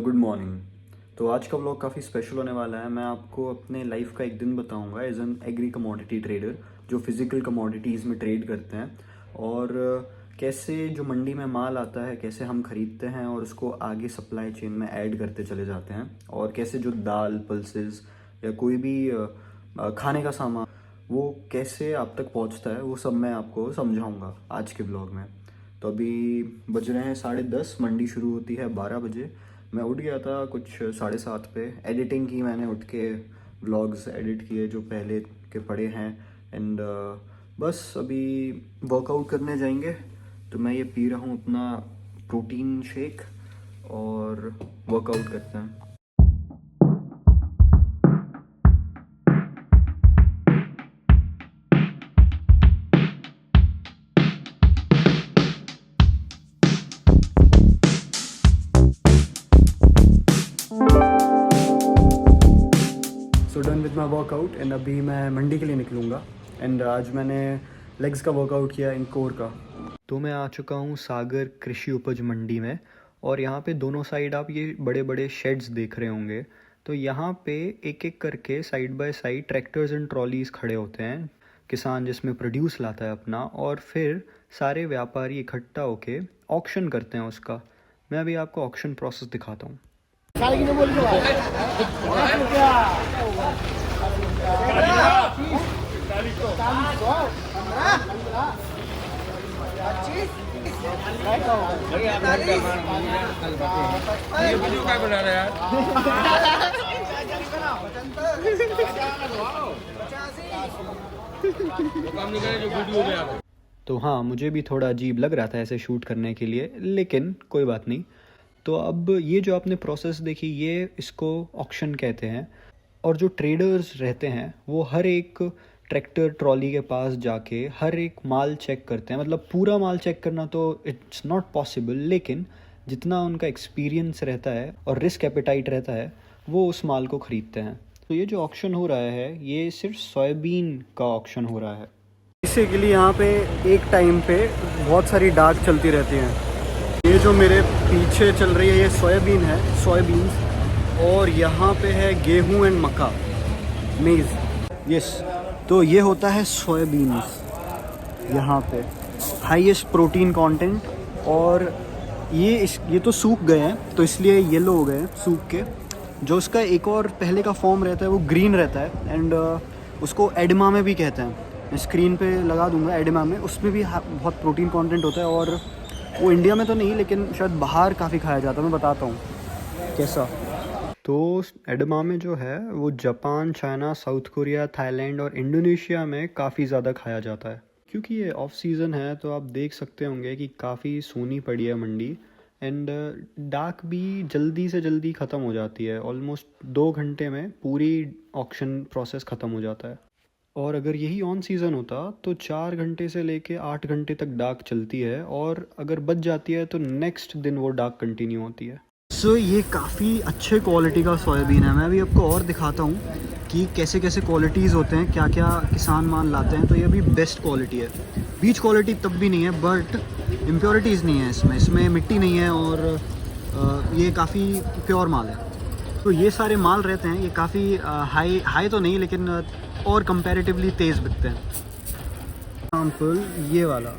Good morning. तो आज का व्लॉग काफ़ी स्पेशल होने वाला है। मैं आपको अपने लाइफ का एक दिन बताऊंगा as an agri commodity trader जो फिज़िकल कमोडिटीज़ में ट्रेड करते हैं, और कैसे जो मंडी में माल आता है कैसे हम ख़रीदते हैं और उसको आगे सप्लाई चेन में ऐड करते चले जाते हैं, और कैसे जो दाल, पल्सेस या कोई भी खाने का सामान वो कैसे आप तक पहुंचता है, वो सब मैं आपको समझाऊंगा आज के ब्लॉग में। तो अभी बज रहे हैं 10:30, मंडी शुरू होती है 12 बजे। मैं उठ गया था कुछ 7:30 पे, एडिटिंग की मैंने उठ के, व्लॉग्स एडिट किए जो पहले के पड़े हैं, एंड बस अभी वर्कआउट करने जाएंगे। तो मैं ये पी रहा हूँ अपना प्रोटीन शेक और वर्कआउट करते हैं। So done with my workout, and अभी मैं मंडी के लिए निकलूँगा। एंड आज मैंने लेग्स का वर्कआउट किया इन कोर का। तो मैं आ चुका हूँ सागर कृषि उपज मंडी में, और यहाँ पे दोनों साइड आप ये बड़े बड़े शेड्स देख रहे होंगे। तो यहाँ पे एक एक करके side by side tractors and trolleys खड़े होते हैं, किसान जिसमें प्रोड्यूस लाता है अपना, और फिर सारे व्यापारी इकट्ठा होके ऑक्शन करते हैं उसका। मैं अभी आपको ऑक्शन प्रोसेस दिखाता हूँ। ये वीडियो क्या बना रहा है यार? वो काम नहीं करे जो वीडियो में आप। तो हाँ, मुझे भी थोड़ा अजीब लग रहा था ऐसे शूट करने के लिए, लेकिन कोई बात नहीं। तो अब ये जो आपने प्रोसेस देखी, ये इसको ऑक्शन कहते हैं। और जो ट्रेडर्स रहते हैं वो हर एक ट्रैक्टर ट्रॉली के पास जाके हर एक माल चेक करते हैं। मतलब पूरा माल चेक करना तो इट्स नॉट पॉसिबल, लेकिन जितना उनका एक्सपीरियंस रहता है और रिस्क एपेटाइट रहता है वो उस माल को ख़रीदते हैं। तो ये जो ऑक्शन हो रहा है ये सिर्फ सोयाबीन का ऑक्शन हो रहा है। बेसिकली यहाँ पे एक टाइम पे बहुत सारी डाक चलती रहती हैं। ये जो मेरे पीछे चल रही है ये सोयाबीन है, सोयाबीन्स, और यहाँ पे है गेहूँ एंड मक्का, मेज़। यस, तो ये होता है सोयाबीन्स। यहाँ पे हाईएस्ट प्रोटीन कंटेंट, और ये तो सूख गए हैं तो इसलिए येलो हो गए हैं सूख के। जो उसका एक और पहले का फॉर्म रहता है वो ग्रीन रहता है, एंड उसको एडमा में भी कहते हैं। मैं स्क्रीन पे लगा दूंगा एडमा में, उसमें भी बहुत प्रोटीन कंटेंट होता है, और वो इंडिया में तो नहीं लेकिन शायद बाहर काफ़ी खाया जाता है। मैं बताता हूँ कैसा। तो एडमामे जो है वो Japan, China, south Korea, Thailand और इंडोनेशिया में काफ़ी ज़्यादा खाया जाता है। क्योंकि ये ऑफ सीज़न है तो आप देख सकते होंगे कि काफ़ी सूनी पड़ी है मंडी, एंड डाक भी जल्दी से जल्दी ख़त्म हो जाती है। ऑलमोस्ट 2 घंटे में पूरी ऑक्शन प्रोसेस ख़त्म हो जाता है। और अगर यही ऑन सीज़न होता तो 4 घंटे से लेके 8 घंटे तक डाक चलती है, और अगर बच जाती है तो नेक्स्ट दिन वो डाक कंटिन्यू होती है। सो ये काफ़ी अच्छे क्वालिटी का सोयाबीन है। मैं अभी आपको और दिखाता हूँ कि कैसे कैसे क्वालिटीज़ होते हैं, क्या क्या किसान माल लाते हैं। तो ये अभी बेस्ट क्वालिटी है। बीच क्वालिटी तब भी नहीं है, बट इम्प्योरिटीज़ नहीं है इसमें मिट्टी नहीं है, और ये काफ़ी प्योर माल है। तो ये सारे माल रहते हैं, ये काफ़ी हाई तो नहीं लेकिन और कंपैरेटिवली तेज़ बिकते हैं। एग्जाम्पल ये वाला,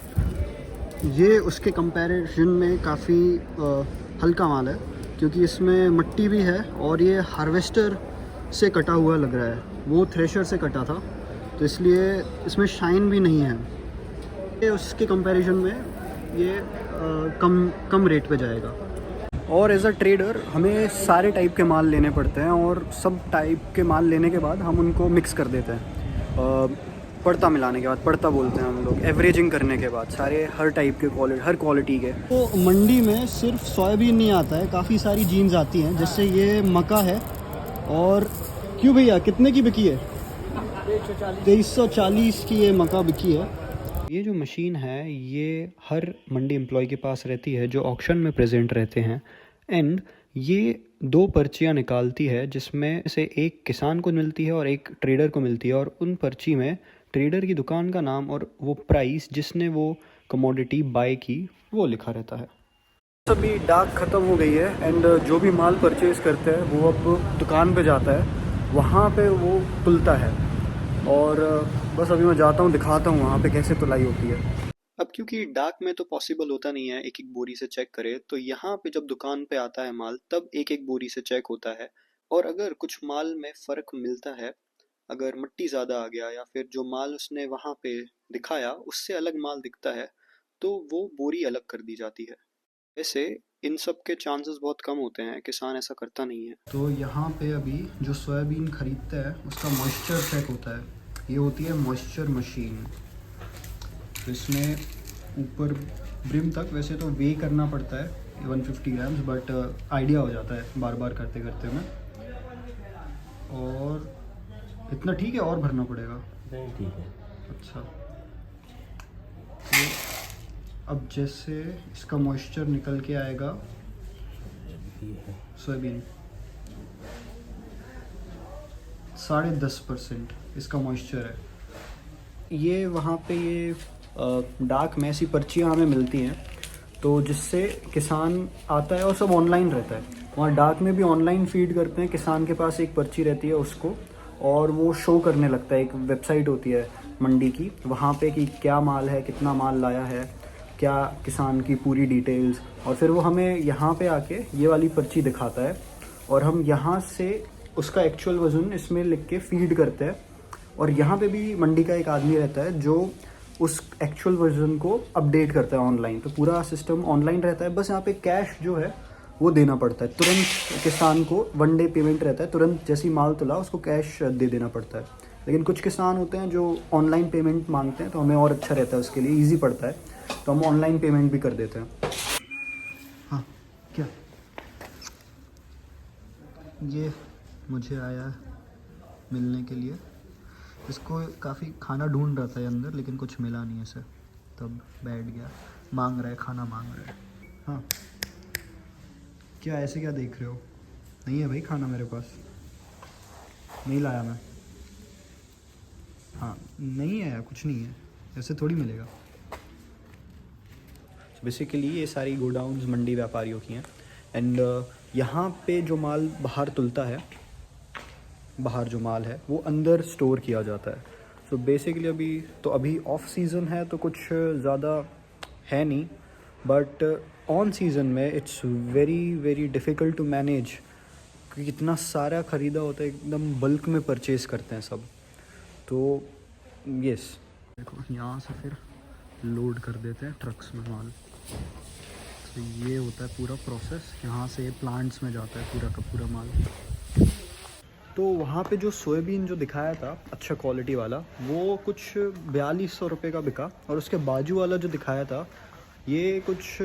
ये उसके कंपैरिजन में काफ़ी हल्का माल है, क्योंकि इसमें मिट्टी भी है, और ये हार्वेस्टर से कटा हुआ लग रहा है, वो थ्रेशर से कटा था, तो इसलिए इसमें शाइन भी नहीं है। ये उसके कंपैरिजन में ये कम रेट पे जाएगा। और एज अ ट्रेडर हमें सारे टाइप के माल लेने पड़ते हैं, और सब टाइप के माल लेने के बाद हम उनको मिक्स कर देते हैं। पड़ता मिलाने के बाद, पड़ता बोलते हैं हम लोग, एवरेजिंग करने के बाद सारे हर टाइप के हर क्वालिटी के। तो मंडी में सिर्फ सोयाबीन नहीं आता है, काफ़ी सारी जीन्स आती हैं, जैसे ये मक्का है। और क्यों भैया, कितने की बिकी है? 2340 की ये मक्का बिकी है। ये जो मशीन है ये हर मंडी एम्प्लॉय के पास रहती है जो ऑक्शन में प्रेजेंट रहते हैं, एंड ये 2 पर्चियाँ निकालती है, जिसमें से एक किसान को मिलती है और एक ट्रेडर को मिलती है, और उन पर्ची में ट्रेडर की दुकान का नाम और वो प्राइस जिसने वो कमोडिटी बाय की वो लिखा रहता है। अभी डाक ख़त्म हो गई है एंड जो भी माल परचेज़ करते हैं वो अब दुकान पे जाता है, वहाँ पे वो तुलता है। और बस अभी मैं जाता हूँ, दिखाता हूँ वहाँ पे कैसे तुलाई होती है। अब क्योंकि डाक में तो पॉसिबल होता नहीं है एक एक बोरी से चेक करे, तो यहाँ पे जब दुकान पे आता है माल तब एक एक बोरी से चेक होता है। और अगर कुछ माल में फ़र्क मिलता है, अगर मिट्टी ज़्यादा आ गया या फिर जो माल उसने वहाँ पे दिखाया उससे अलग माल दिखता है, तो वो बोरी अलग कर दी जाती है। वैसे इन सब के चांसेस बहुत कम होते हैं, किसान ऐसा करता नहीं है। तो यहाँ पे अभी जो सोयाबीन खरीदता है उसका मॉइस्चर चेक होता है। ये होती है मॉइस्चर मशीन। तो इसमें ऊपर ब्रिम तक वैसे तो वे करना पड़ता है 150 ग्राम्स, बट आइडिया हो जाता है बार बार करते करते में। और इतना ठीक है, और भरना पड़ेगा? नहीं ठीक है। अच्छा, तो अब जैसे इसका मॉइस्चर निकल के आएगा, ये है सोयाबीन 10.5% इसका मॉइस्चर है। ये वहाँ पे ये डाक में ऐसी पर्चियाँ हमें मिलती हैं, तो जिससे किसान आता है और सब ऑनलाइन रहता है। वहाँ डाक में भी ऑनलाइन फीड करते हैं, किसान के पास एक पर्ची रहती है उसको, और वो शो करने लगता है। एक वेबसाइट होती है मंडी की, वहाँ पे कि क्या माल है, कितना माल लाया है, क्या किसान की पूरी डिटेल्स, और फिर वो हमें यहाँ पे आके ये वाली पर्ची दिखाता है और हम यहाँ से उसका एक्चुअल वज़न इसमें लिख के फीड करते हैं। और यहाँ पे भी मंडी का एक आदमी रहता है जो उस एक्चुअल वर्जन को अपडेट करता है ऑनलाइन। तो पूरा सिस्टम ऑनलाइन रहता है, बस यहाँ पे कैश जो है वो देना पड़ता है तुरंत। किसान को 1 डे पेमेंट रहता है, तुरंत जैसी माल तुला उसको कैश दे देना पड़ता है। लेकिन कुछ किसान होते हैं जो ऑनलाइन पेमेंट मांगते हैं, तो हमें और अच्छा रहता है, उसके लिए ईजी पड़ता है, तो हम ऑनलाइन पेमेंट भी कर देते हैं। हाँ, क्या ये मुझे आया मिलने के लिए, इसको काफ़ी खाना ढूंढ रहा था ये अंदर, लेकिन कुछ मिला नहीं इसे, तब बैठ गया, मांग रहा है, खाना मांग रहा है। हाँ, क्या ऐसे क्या देख रहे हो? नहीं है भाई खाना मेरे पास, नहीं लाया मैं। हाँ, नहीं है, कुछ नहीं है, ऐसे थोड़ी मिलेगा। बेसिकली ये सारी गोडाउन्स मंडी व्यापारियों की हैं एंड यहाँ पे जो माल बाहर तुलता है, बाहर जो माल है वो अंदर स्टोर किया जाता है। सो बेसिकली अभी ऑफ सीज़न है तो कुछ ज़्यादा है नहीं, बट ऑन सीज़न में it's very very difficult to manage, क्योंकि इतना सारा ख़रीदा होता है, एकदम बल्क में परचेज़ करते हैं सब। तो यस, देखो यहाँ से फिर लोड कर देते हैं ट्रक्स में माल। तो ये होता है पूरा प्रोसेस, यहाँ से ये प्लांट्स में जाता है पूरा का पूरा माल। तो वहाँ पे जो सोयाबीन जो दिखाया था अच्छा क्वालिटी वाला, वो कुछ 4200 रुपये का बिका, और उसके बाजू वाला जो दिखाया था ये कुछ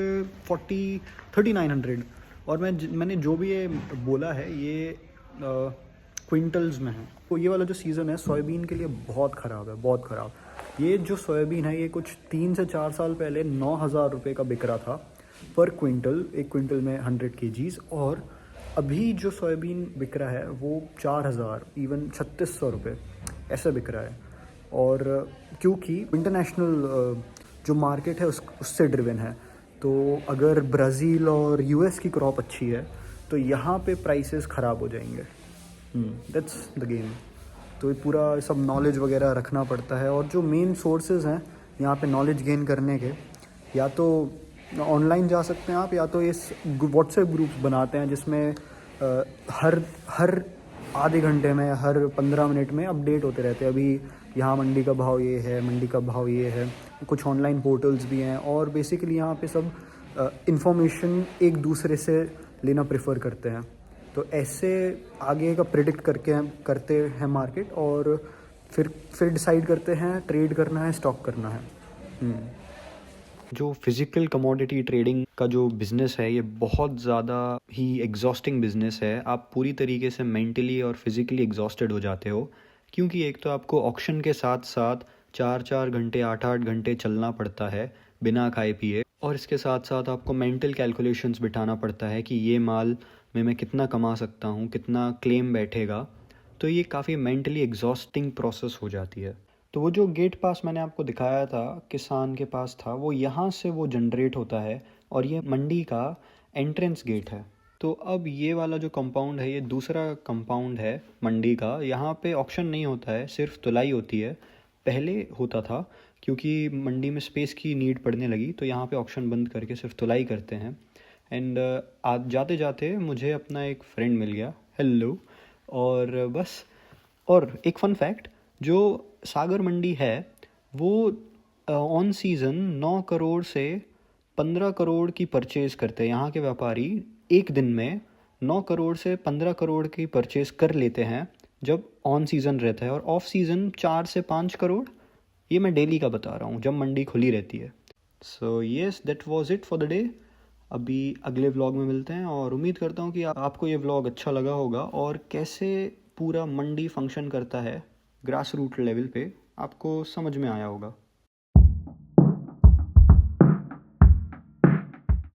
3900। और मैंने जो भी ये बोला है ये क्विंटल्स में है। तो ये वाला जो सीज़न है सोयाबीन के लिए बहुत ख़राब है, बहुत ख़राब। ये जो सोयाबीन है ये कुछ 3 से 4 साल पहले 9000 रुपये का बिक रहा था पर क्विंटल, एक क्विंटल में 100 kgs। और अभी जो सोयाबीन बिक रहा है वो 4000, इवन 3600 रुपये ऐसा बिक रहा है। और क्योंकि इंटरनेशनल जो मार्केट है उससे ड्रिवन है, तो अगर ब्राज़ील और यूएस की क्रॉप अच्छी है तो यहाँ पे प्राइसेस ख़राब हो जाएंगे। That's the game. तो ये पूरा सब नॉलेज वगैरह रखना पड़ता है, और जो मेन सोर्सेज हैं यहाँ पे नॉलेज गेन करने के, या तो ऑनलाइन जा सकते हैं आप, या तो इस व्हाट्सएप ग्रुप्स बनाते हैं जिसमें हर आधे घंटे में, हर 15 मिनट में अपडेट होते रहते हैं। अभी यहाँ मंडी का भाव ये है, मंडी का भाव ये है। कुछ ऑनलाइन पोर्टल्स भी हैं, और बेसिकली यहाँ पे सब इंफॉर्मेशन एक दूसरे से लेना प्रेफर करते हैं। तो ऐसे आगे का प्रेडिक्ट करते हैं मार्केट, और फिर डिसाइड करते हैं ट्रेड करना है, स्टॉक करना है। जो फिज़िकल कमोडिटी ट्रेडिंग का जो बिज़नेस है ये बहुत ज़्यादा ही एग्जॉस्टिंग बिज़नेस है। आप पूरी तरीके से मेंटली और फिज़िकली एग्जॉस्टेड हो जाते हो, क्योंकि एक तो आपको ऑक्शन के साथ साथ 4-4 घंटे, 8-8 घंटे चलना पड़ता है बिना खाए पिए, और इसके साथ साथ आपको मेंटल कैलकुलेशंस बिठाना पड़ता है कि ये माल में मैं कितना कमा सकता हूँ, कितना क्लेम बैठेगा। तो ये काफ़ी मेंटली एग्जॉस्टिंग प्रोसेस हो जाती है। तो वो जो गेट पास मैंने आपको दिखाया था किसान के पास था, वो यहाँ से वो जनरेट होता है और ये मंडी का एंट्रेंस गेट है। तो अब ये वाला जो कंपाउंड है ये दूसरा कंपाउंड है मंडी का। यहाँ पे ऑक्शन नहीं होता है, सिर्फ तुलाई होती है। पहले होता था, क्योंकि मंडी में स्पेस की नीड पड़ने लगी तो यहाँ पे ऑक्शन बंद करके सिर्फ तुलाई करते हैं। एंड आज जाते जाते मुझे अपना एक फ्रेंड मिल गया, हेलो। और बस, और एक फ़न फैक्ट, जो सागर मंडी है वो ऑन सीज़न 9 करोड़ से 15 करोड़ की परचेज़ करते हैं। यहाँ के व्यापारी एक दिन में 9 करोड़ से 15 करोड़ की परचेज़ कर लेते हैं जब ऑन सीज़न रहता है, और ऑफ सीज़न 4 से 5 करोड़। ये मैं डेली का बता रहा हूँ जब मंडी खुली रहती है। So yes, that was it for the day. अभी अगले व्लॉग में मिलते हैं, और उम्मीद करता हूँ कि आपको ये व्लॉग अच्छा लगा होगा और कैसे पूरा मंडी फंक्शन करता है ग्रास रूट लेवल पे आपको समझ में आया होगा।